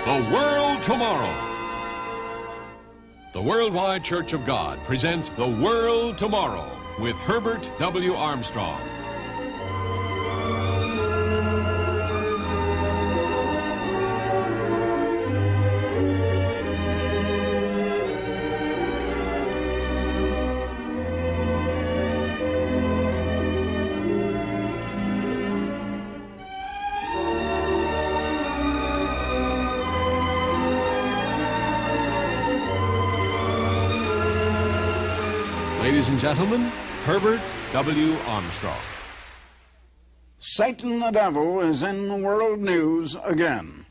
The World Tomorrow. The Worldwide Church of God presents The World Tomorrow with Herbert W. Armstrong. Ladies and gentlemen, Herbert W. Armstrong. Satan the devil is in the world news again.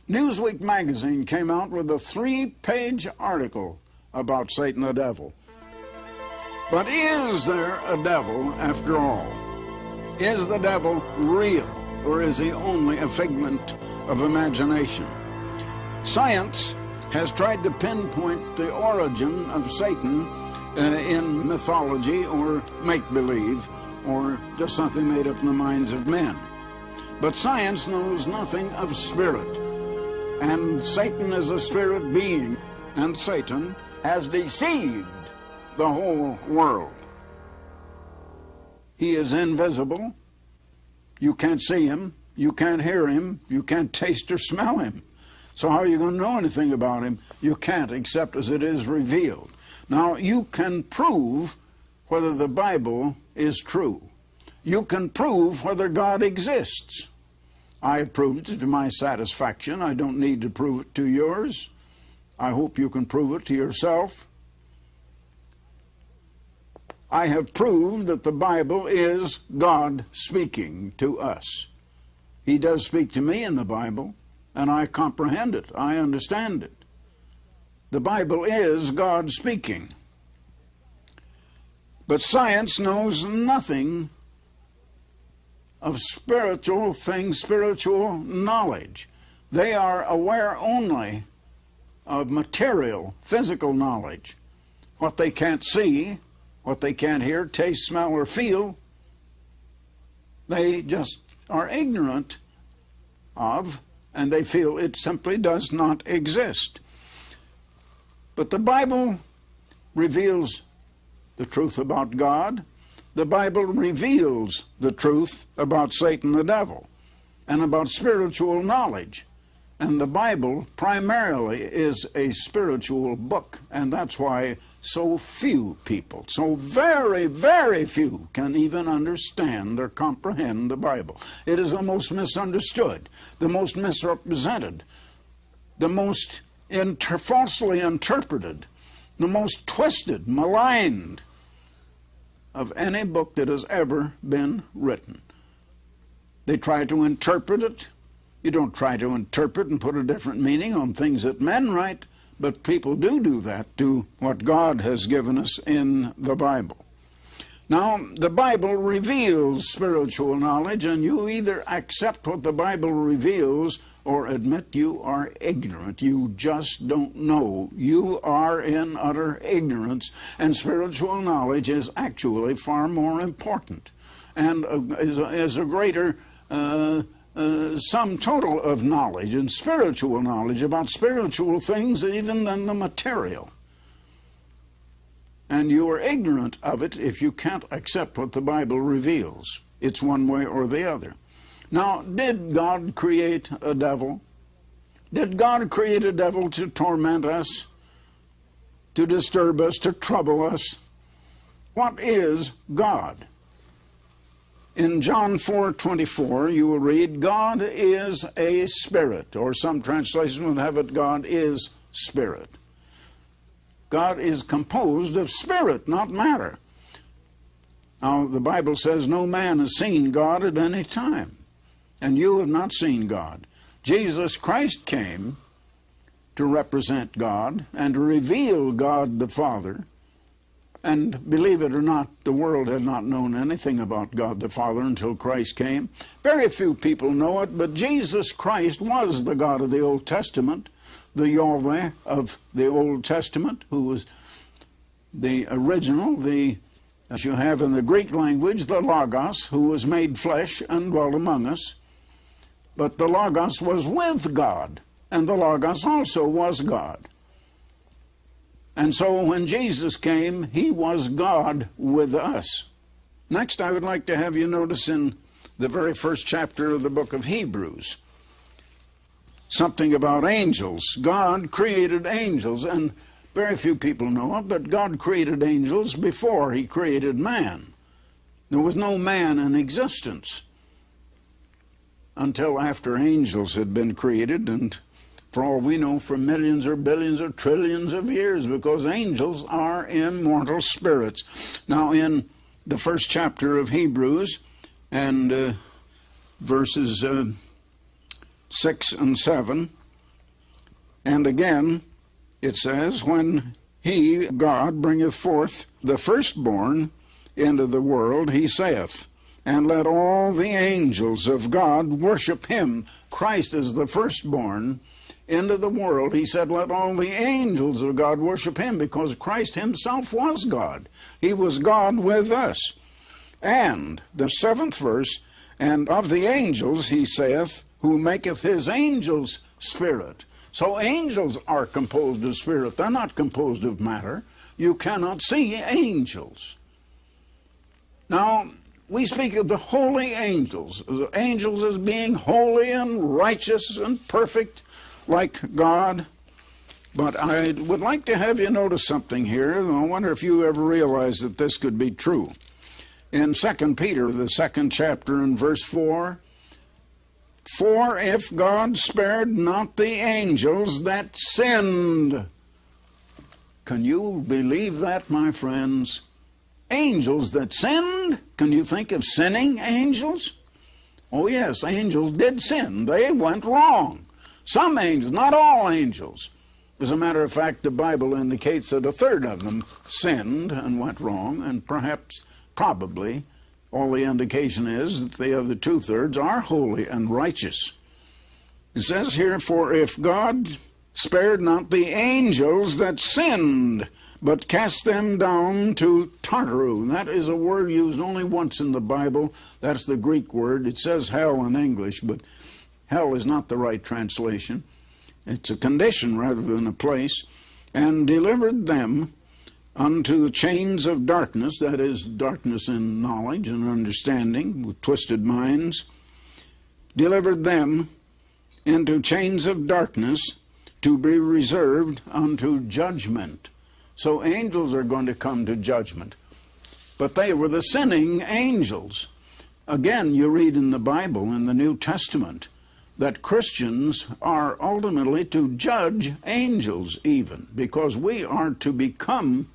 Newsweek magazine came out with a 3-page article about Satan the devil. But is there a devil after all? Is the devil real, or is he only a figment of imagination? Science has tried to pinpoint the origin of Satan in mythology or make-believe or just something made up in the minds of men. But science knows nothing of spirit, and Satan is a spirit being, and Satan has deceived the whole world. He is invisible. You can't see him, you can't hear him, you can't taste or smell him. So how are you going to know anything about him? You can't, except as it is revealed. Now, you can prove whether the Bible is true. You can prove whether God exists. I have proved it to my satisfaction. I don't need to prove it to yours. I hope you can prove it to yourself. I have proved that the Bible is God speaking to us. He does speak to me in the Bible, and I comprehend it. I understand it. The Bible is God speaking. But science knows nothing of spiritual things, spiritual knowledge. They are aware only of material, physical knowledge. What they can't see, what they can't hear, taste, smell, or feel, they just are ignorant of, and they feel it simply does not exist. But the Bible reveals the truth about God. The Bible reveals the truth about Satan the devil and about spiritual knowledge. And the Bible primarily is a spiritual book, and that's why so few people, so very, very few, can even understand or comprehend the Bible. It is the most misunderstood, the most misrepresented, the most falsely interpreted, the most twisted, maligned of any book that has ever been written. They try to interpret it. You don't try to interpret and put a different meaning on things that men write, but people do that to what God has given us in the Bible. Now, the Bible reveals spiritual knowledge, and you either accept what the Bible reveals or admit you are ignorant. You just don't know. You are in utter ignorance, and spiritual knowledge is actually far more important and is a greater sum total of knowledge and spiritual knowledge about spiritual things even than the material. And you are ignorant of it if you can't accept what the Bible reveals. It's one way or the other. Now, did God create a devil? Did God create a devil to torment us, to disturb us, to trouble us? What is God? In John 4:24, you will read, God is a spirit, or some translations will have it, God is spirit. God is composed of spirit, not matter. Now, the Bible says no man has seen God at any time, and you have not seen God. Jesus Christ came to represent God and to reveal God the Father. And believe it or not, the world had not known anything about God the Father until Christ came. Very few people know it, but Jesus Christ was the God of the Old Testament, the Yahweh of the Old Testament, who was the original, as you have in the Greek language, the Logos, who was made flesh and dwelt among us. But the Logos was with God, and the Logos also was God. And so when Jesus came, he was God with us. Next, I would like to have you notice in the very first chapter of the book of Hebrews something about angels. God created angels, and very few people know it, but God created angels before he created man. There was no man in existence until after angels had been created, and for all we know, for millions or billions or trillions of years, because angels are immortal spirits. Now, in the first chapter of Hebrews, and verses 6 and 7, and again it says, when he, God, bringeth forth the firstborn into the world, he saith, and let all the angels of God worship him. Christ is the firstborn into the world. He said, let all the angels of God worship him, because Christ himself was God. He was God with us. And the 7th verse, and of the angels he saith, who maketh his angels spirit. So angels are composed of spirit. They're not composed of matter. You cannot see angels. Now, we speak of the holy angels as being holy and righteous and perfect like God. But I would like to have you notice something here. I wonder if you ever realized that this could be true. In 2 Peter, the 2nd chapter, and verse 4, for if God spared not the angels that sinned. Can you believe that, my friends? Angels that sinned? Can you think of sinning angels? Oh yes, angels did sin. They went wrong. Some angels, not all angels. As a matter of fact, the Bible indicates that 1/3 of them sinned and went wrong, and probably, all the indication is that the other 2/3 are holy and righteous. It says here, for if God spared not the angels that sinned, but cast them down to Tartaru. That is a word used only once in the Bible. That's the Greek word. It says hell in English, but hell is not the right translation. It's a condition rather than a place. And delivered them unto the chains of darkness, that is, darkness in knowledge and understanding, with twisted minds. Delivered them into chains of darkness to be reserved unto judgment. So angels are going to come to judgment. But they were the sinning angels. Again, you read in the Bible, in the New Testament, that Christians are ultimately to judge angels even, because we are to become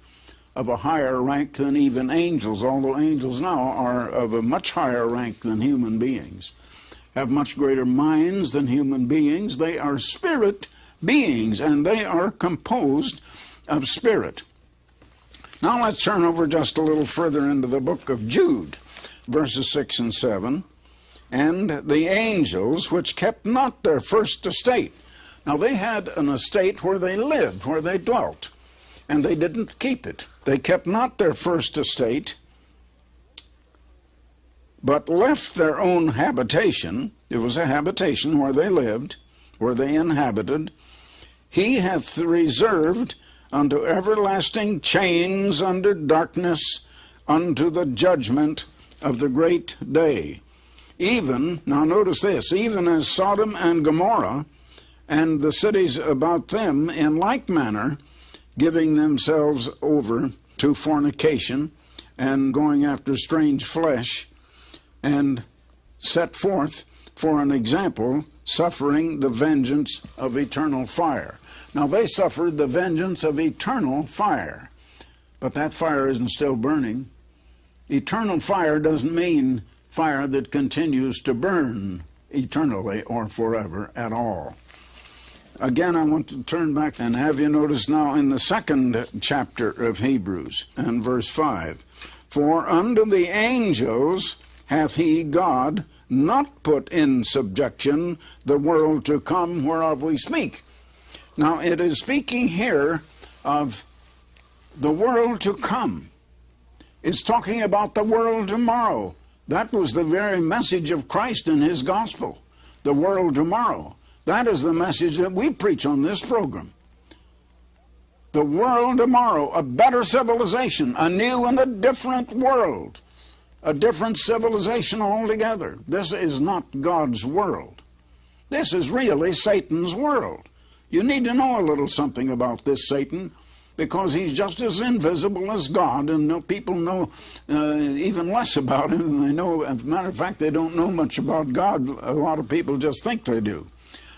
of a higher rank than even angels, although angels now are of a much higher rank than human beings, have much greater minds than human beings. They are spirit beings, and they are composed of spirit. Now let's turn over just a little further into the book of Jude, verses 6 and 7. And the angels which kept not their first estate. Now they had an estate where they lived, where they dwelt, and they didn't keep it. They kept not their first estate, but left their own habitation. It was a habitation where they lived, where they inhabited. He hath reserved unto everlasting chains under darkness, unto the judgment of the great day. Even, now notice this, even as Sodom and Gomorrah and the cities about them in like manner, giving themselves over to fornication and going after strange flesh, and set forth for an example, suffering the vengeance of eternal fire. Now they suffered the vengeance of eternal fire, but that fire isn't still burning. Eternal fire doesn't mean fire that continues to burn eternally or forever at all. Again, I want to turn back and have you notice now in the 2nd chapter of Hebrews and verse 5. For unto the angels hath he, God, not put in subjection the world to come whereof we speak. Now it is speaking here of the world to come. It's talking about the world tomorrow. That was the very message of Christ in his gospel. The world tomorrow. That is the message that we preach on this program. The world tomorrow, a better civilization, a new and a different world, a different civilization altogether. This is not God's world. This is really Satan's world. You need to know a little something about this Satan, because he's just as invisible as God, and people know even less about him than they know. As a matter of fact, they don't know much about God. A lot of people just think they do,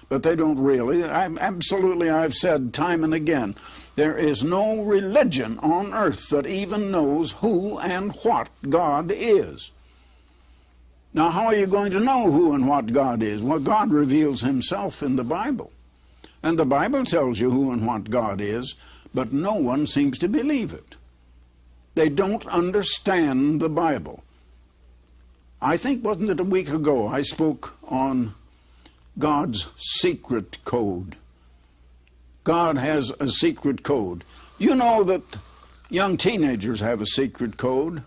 but they don't really. I've said time and again, there is no religion on earth that even knows who and what God is. Now, how are you going to know who and what God is? Well, God reveals himself in the Bible. And the Bible tells you who and what God is, but no one seems to believe it. They don't understand the Bible. I think, wasn't it a week ago, I spoke on God's secret code. God has a secret code. You know that young teenagers have a secret code.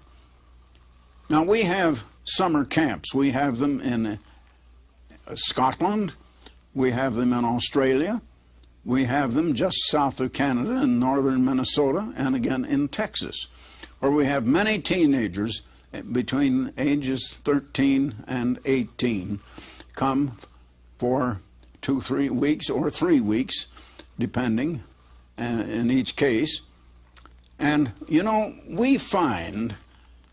Now, we have summer camps. We have them in Scotland. We have them in Australia. We have them just south of Canada in northern Minnesota, and again in Texas, where we have many teenagers between ages 13 and 18 come for 2-3 weeks or 3 weeks, depending in each case. And you know, we find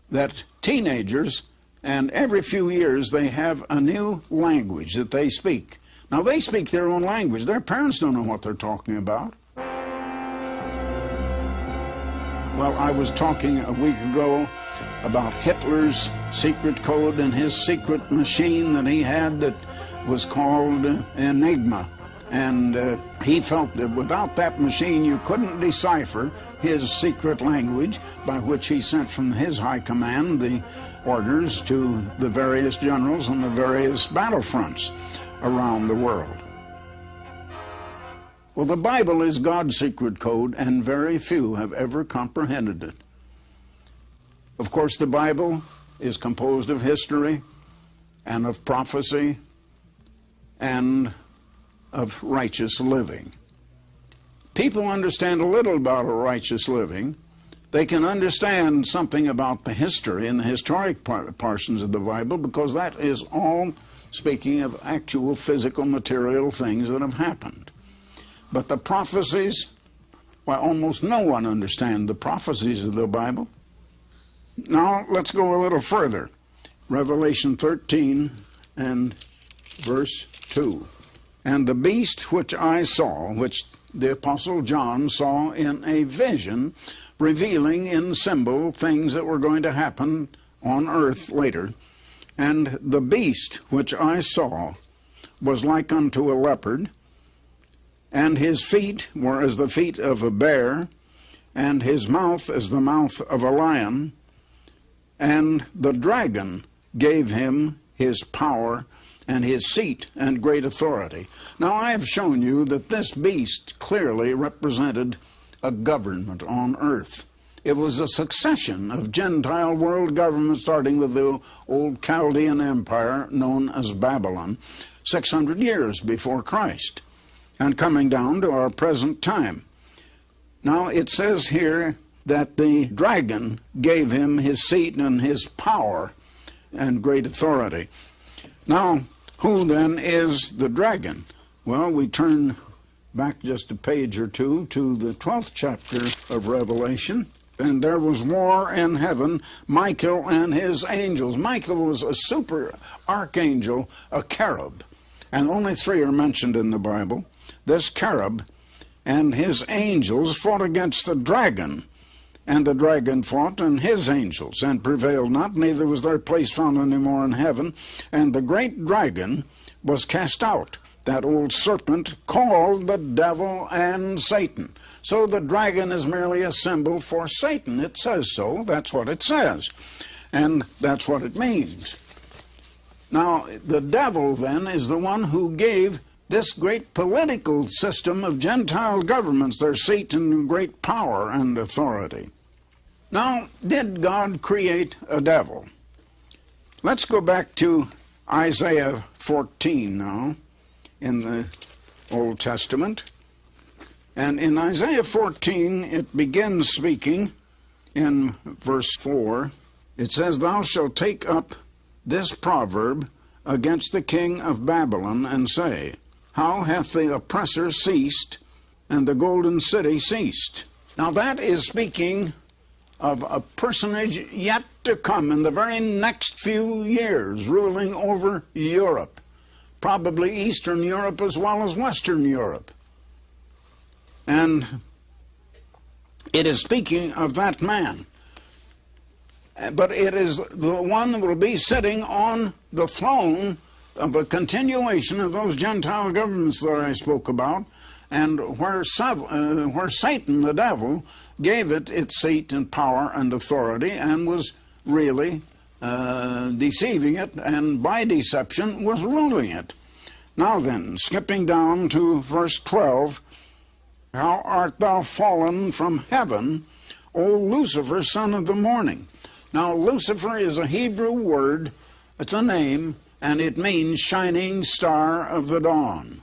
that teenagers, and every few years they have a new language that they speak. Now, they speak their own language. Their parents don't know what they're talking about. Well, I was talking a week ago about Hitler's secret code and his secret machine that he had that was called Enigma. And he felt that without that machine you couldn't decipher his secret language, by which he sent from his high command the orders to the various generals on the various battlefronts around the world. Well, the Bible is God's secret code, and very few have ever comprehended it. Of course, the Bible is composed of history and of prophecy and of righteous living. People understand a little about a righteous living. They can understand something about the history and the historic portions of the Bible, because that is all speaking of actual physical material things that have happened. But the prophecies, well, almost no one understands the prophecies of the Bible. Now let's go a little further. Revelation 13 and verse 2. And the beast which I saw, which the Apostle John saw in a vision, revealing in symbol things that were going to happen on earth later, and the beast which I saw was like unto a leopard, and his feet were as the feet of a bear, and his mouth as the mouth of a lion, and the dragon gave him his power and his seat and great authority. Now, I have shown you that this beast clearly represented a government on earth. It was a succession of Gentile world governments, starting with the old Chaldean empire known as Babylon, 600 years before Christ, and coming down to our present time. Now, it says here that the dragon gave him his seat and his power and great authority. Now, who then is the dragon? Well, we turn back just a page or two to the 12th chapter of Revelation. And there was war in heaven, Michael and his angels. Michael was a super archangel, a cherub. And only 3 are mentioned in the Bible. This cherub and his angels fought against the dragon. And the dragon fought and his angels, and prevailed not, neither was their place found any more in heaven. And the great dragon was cast out, that old serpent called the devil and Satan. So the dragon is merely a symbol for Satan. It says so. That's what it says. And that's what it means. Now, the devil then is the one who gave this great political system of Gentile governments their seat and great power and authority. Now, did God create a devil? Let's go back to Isaiah 14 now. in the Old Testament. And in Isaiah 14, it begins speaking in verse 4. It says, "Thou shalt take up this proverb against the king of Babylon, and say, How hath the oppressor ceased, and the golden city ceased?" Now that is speaking of a personage yet to come in the very next few years, ruling over Europe, probably Eastern Europe as well as Western Europe. And it is speaking of that man. But it is the one that will be sitting on the throne of a continuation of those Gentile governments that I spoke about, and where Satan, the devil, gave it its seat and power and authority, and was really deceiving it, and by deception was ruling it. Now then, skipping down to verse 12, "How art thou fallen from heaven, O Lucifer, son of the morning?" Now, Lucifer is a Hebrew word, it's a name, and it means shining star of the dawn.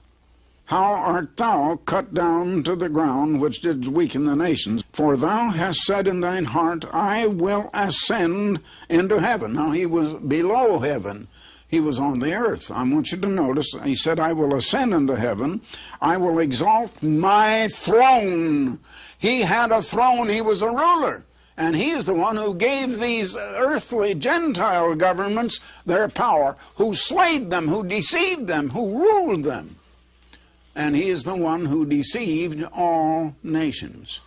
"How art thou cut down to the ground, which didst weaken the nations? For thou hast said in thine heart, I will ascend into heaven." Now, he was below heaven. He was on the earth. I want you to notice, he said, "I will ascend into heaven. I will exalt my throne." He had a throne. He was a ruler. And he is the one who gave these earthly Gentile governments their power, who swayed them, who deceived them, who ruled them. And he is the one who deceived all nations.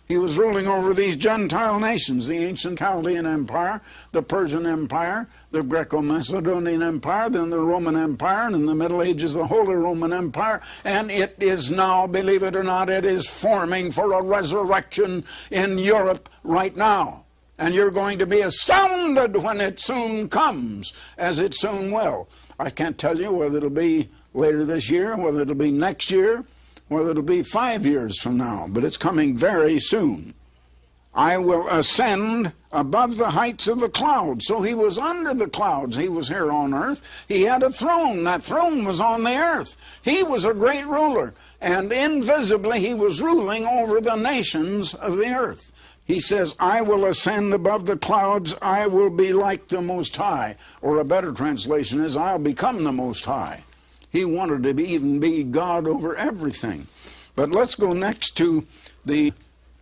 He was ruling over these Gentile nations, the ancient Chaldean Empire, the Persian Empire, the Greco-Macedonian Empire, then the Roman Empire, and in the Middle Ages the Holy Roman Empire. And it is now, believe it or not, it is forming for a resurrection in Europe right now. And you're going to be astounded when it soon comes, as it soon will. I can't tell you whether it'll be later this year, whether it'll be next year, whether it'll be 5 years from now, but it's coming very soon. "I will ascend above the heights of the clouds." So he was under the clouds. He was here on earth. He had a throne. That throne was on the earth. He was a great ruler, and invisibly he was ruling over the nations of the earth. He says, "I will ascend above the clouds. I will be like the Most High." Or a better translation is, "I'll become the Most High." He wanted to even be God over everything. But let's go next to the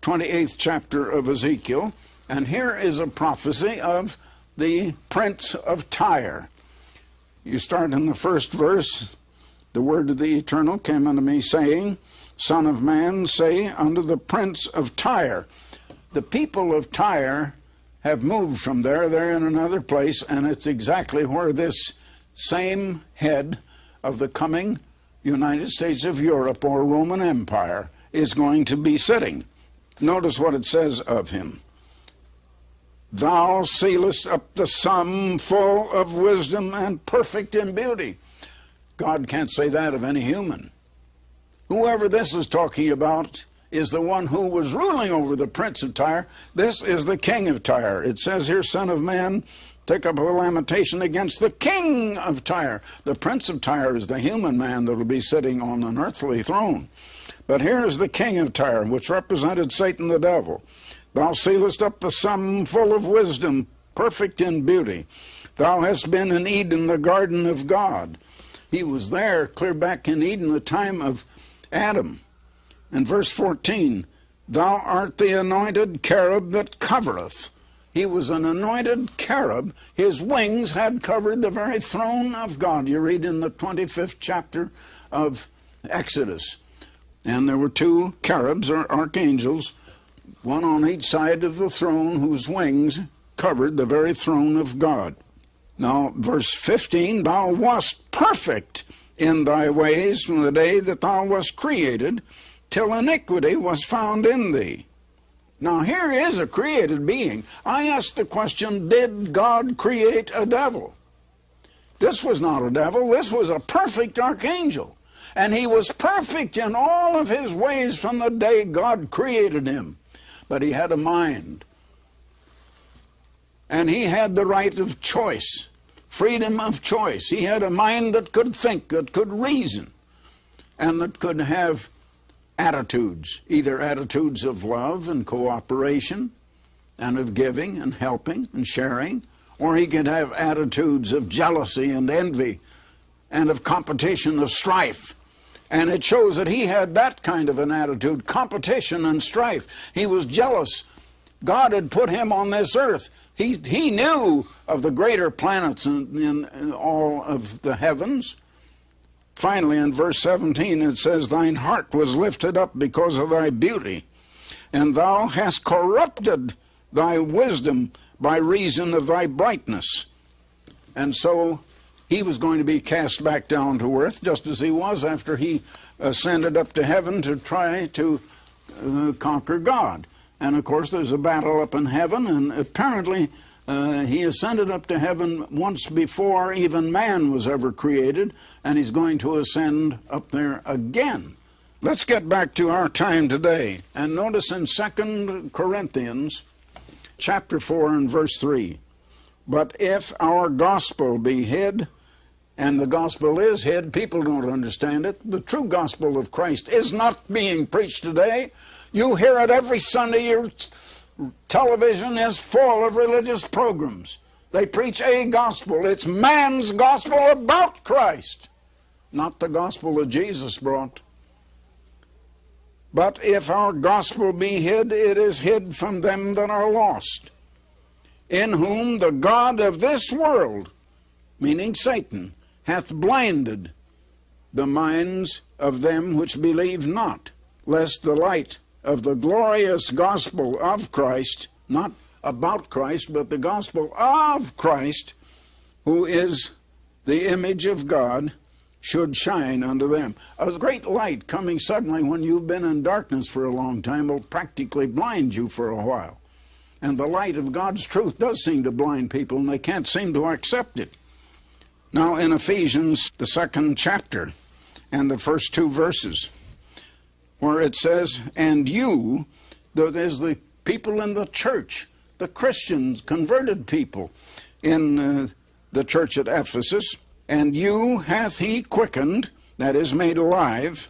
28th chapter of Ezekiel, and here is a prophecy of the Prince of Tyre. You start in the first verse, "The word of the Eternal came unto me, saying, Son of man, say unto the Prince of Tyre." The people of Tyre have moved from there. They're in another place, and it's exactly where this same head of the coming United States of Europe, or Roman Empire, is going to be sitting. Notice what it says of him. "Thou sealest up the sum, full of wisdom and perfect in beauty." God can't say that of any human. Whoever this is talking about is the one who was ruling over the Prince of Tyre. This is the King of Tyre. It says here, "Son of man, take up a lamentation against the King of Tyre." The Prince of Tyre is the human man that will be sitting on an earthly throne. But here is the King of Tyre, which represented Satan the devil. "Thou sealest up the sum, full of wisdom, perfect in beauty. Thou hast been in Eden, the garden of God." He was there clear back in Eden, the time of Adam. In verse 14, "Thou art the anointed cherub that covereth." He was an anointed cherub. His wings had covered the very throne of God. You read in the 25th chapter of Exodus. And there were two cherubs, or archangels, one on each side of the throne, whose wings covered the very throne of God. Now, verse 15, "Thou wast perfect in thy ways from the day that thou wast created, till iniquity was found in thee." Now, here is a created being. I ask the question, did God create a devil? This was not a devil. This was a perfect archangel. And he was perfect in all of his ways from the day God created him. But he had a mind. And he had the right of choice, freedom of choice. He had a mind that could think, that could reason. and that could have attitudes, either attitudes of love and cooperation and of giving and helping and sharing, or he could have attitudes of jealousy and envy and of competition, of strife. And it shows that he had that kind of an attitude, competition and strife. He was jealous. God had put him on this earth. He knew of the greater planets in all of the heavens. Finally, in verse 17, it says, "Thine heart was lifted up because of thy beauty, and thou hast corrupted thy wisdom by reason of thy brightness." And so he was going to be cast back down to earth, just as he was after he ascended up to heaven to try to conquer God. And of course there's a battle up in heaven, and apparently he ascended up to heaven once before even man was ever created, and he's going to ascend up there again. Let's get back to our time today, and notice in 2 Corinthians chapter 4 and verse 3, "But if our gospel be hid," and the gospel is hid, people don't understand it. The true gospel of Christ is not being preached today. You hear it every Sunday. Your television is full of religious programs. They preach a gospel. It's man's gospel about Christ, not the gospel that Jesus brought. "But if our gospel be hid, it is hid from them that are lost, in whom the God of this world," meaning Satan, "hath blinded the minds of them which believe not, lest the light of the glorious gospel of Christ," not about Christ, but the gospel of Christ, who is the image of God, "should shine unto them." A great light coming suddenly when you've been in darkness for a long time will practically blind you for a while. And the light of God's truth does seem to blind people, and they can't seem to accept it. Now in Ephesians, the 2nd chapter, and the first 2 verses, where it says, "And you," that is the people in the church, the Christians, converted people in the church at Ephesus, "and you hath he quickened," that is, made alive,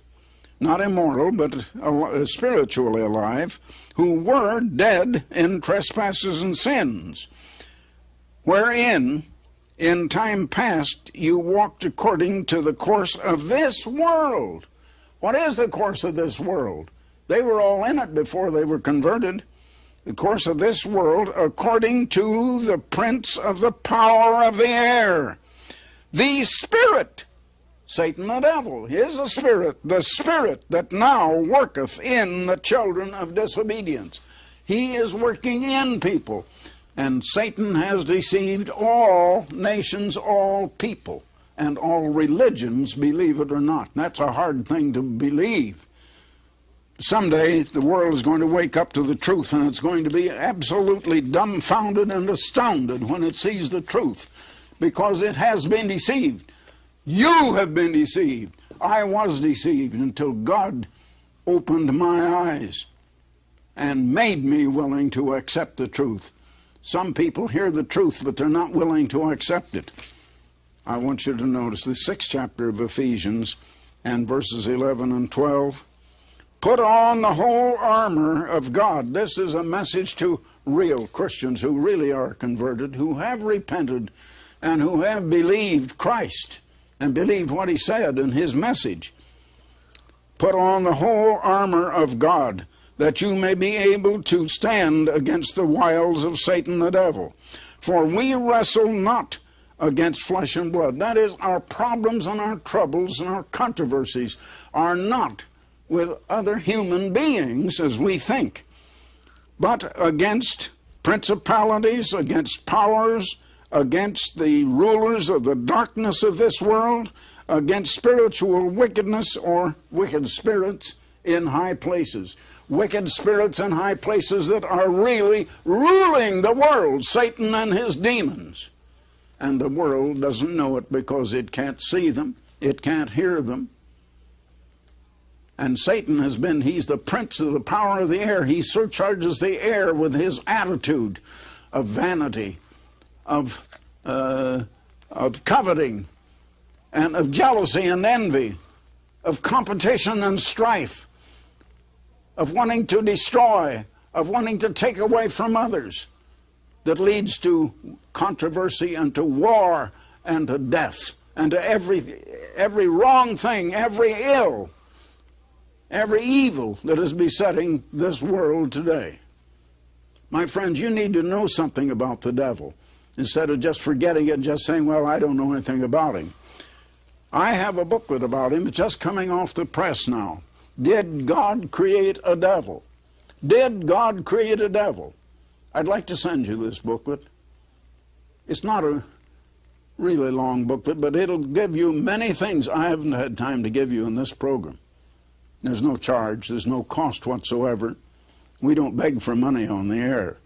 not immortal, but spiritually alive, "who were dead in trespasses and sins, wherein in time past you walked according to the course of this world." What is the course of this world? They were all in it before they were converted. The course of this world, "according to the prince of the power of the air, the spirit," Satan the devil is a spirit, "the spirit that now worketh in the children of disobedience." He is working in people. And Satan has deceived all nations, all people, and all religions, believe it or not. That's a hard thing to believe. Someday the world is going to wake up to the truth, and it's going to be absolutely dumbfounded and astounded when it sees the truth, because it has been deceived. You have been deceived. I was deceived until God opened my eyes and made me willing to accept the truth. Some people hear the truth, but they're not willing to accept it. I want you to notice the 6th chapter of Ephesians and verses 11 and 12. "Put on the whole armor of God." This is a message to real Christians who really are converted, who have repented, and who have believed Christ and believed what he said in his message. "Put on the whole armor of God, that you may be able to stand against the wiles of Satan the devil. For we wrestle not against flesh and blood." That is, our problems and our troubles and our controversies are not with other human beings as we think, but against principalities, against powers, against the rulers of the darkness of this world, against spiritual wickedness or wicked spirits in high places. Wicked spirits in high places that are really ruling the world, Satan and his demons. And the world doesn't know it because it can't see them, it can't hear them. And Satan he's the prince of the power of the air. He surcharges the air with his attitude of vanity, of coveting, and of jealousy and envy. of competition and strife, of wanting to destroy, of wanting to take away from others, that leads to controversy and to war and to death and to every wrong thing, every ill, every evil that is besetting this world today. My friends, you need to know something about the devil instead of just forgetting it and just saying, well, I don't know anything about him. I have a booklet about him. It's just coming off the press now. Did God create a devil? Did God create a devil? I'd like to send you this booklet. It's not a really long booklet, but it'll give you many things I haven't had time to give you in this program. There's no charge. There's no cost whatsoever. We don't beg for money on the air.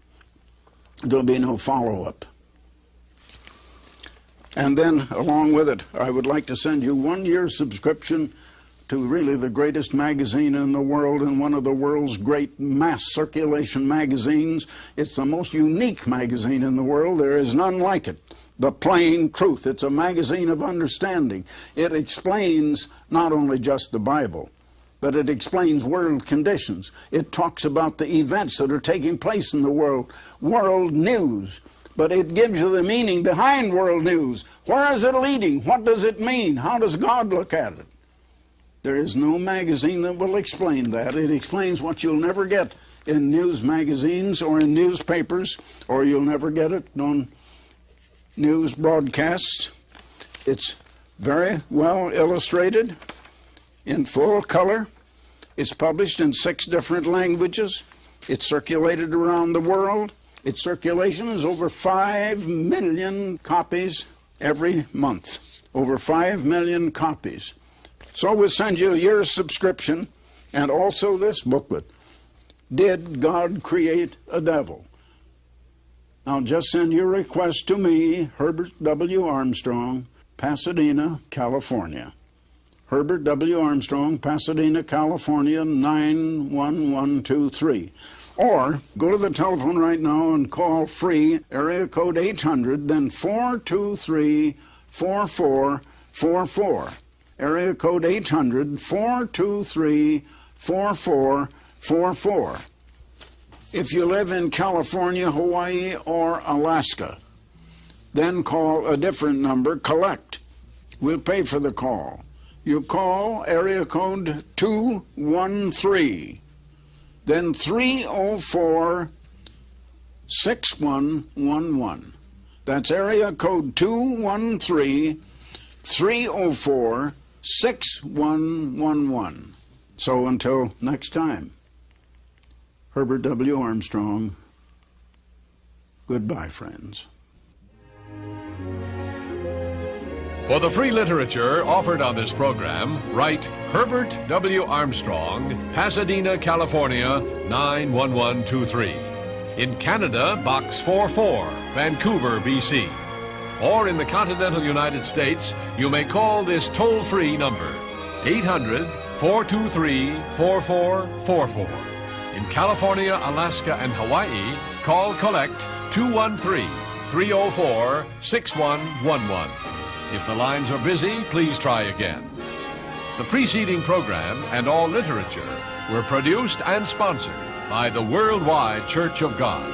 There'll be no follow-up. And then, along with it, I would like to send you 1-year subscription to really the greatest magazine in the world and one of the world's great mass circulation magazines. It's the most unique magazine in the world. There is none like it. The Plain Truth. It's a magazine of understanding. It explains not only just the Bible, but it explains world conditions. It talks about the events that are taking place in the world news. But it gives you the meaning behind world news. Where is it leading? What does it mean? How does God look at it? There is no magazine that will explain that. It explains what you'll never get in news magazines or in newspapers, or you'll never get it on news broadcasts. It's very well illustrated in full color. It's published in 6 different languages. It's circulated around the world. Its circulation is over 5 million copies every month. Over 5 million copies. So we'll send you a year's subscription and also this booklet. Did God create a devil? Now just send your request to me, Herbert W. Armstrong, Pasadena, California. Herbert W. Armstrong, Pasadena, California, 91123. Or go to the telephone right now and call free, area code 800, then 423-4444. Area code 800-423-4444. If you live in California, Hawaii, or Alaska, then call a different number, collect. We'll pay for the call. You call area code 213. Then 304-6111. That's area code 213-304-6111. So until next time, Herbert W. Armstrong, goodbye, friends. For the free literature offered on this program, write Herbert W. Armstrong, Pasadena, California, 91123. In Canada, Box 44, Vancouver, BC. Or in the continental United States, you may call this toll-free number, 800-423-4444. In California, Alaska, and Hawaii, call collect 213-304-6111. If the lines are busy, please try again. The preceding program and all literature were produced and sponsored by the Worldwide Church of God.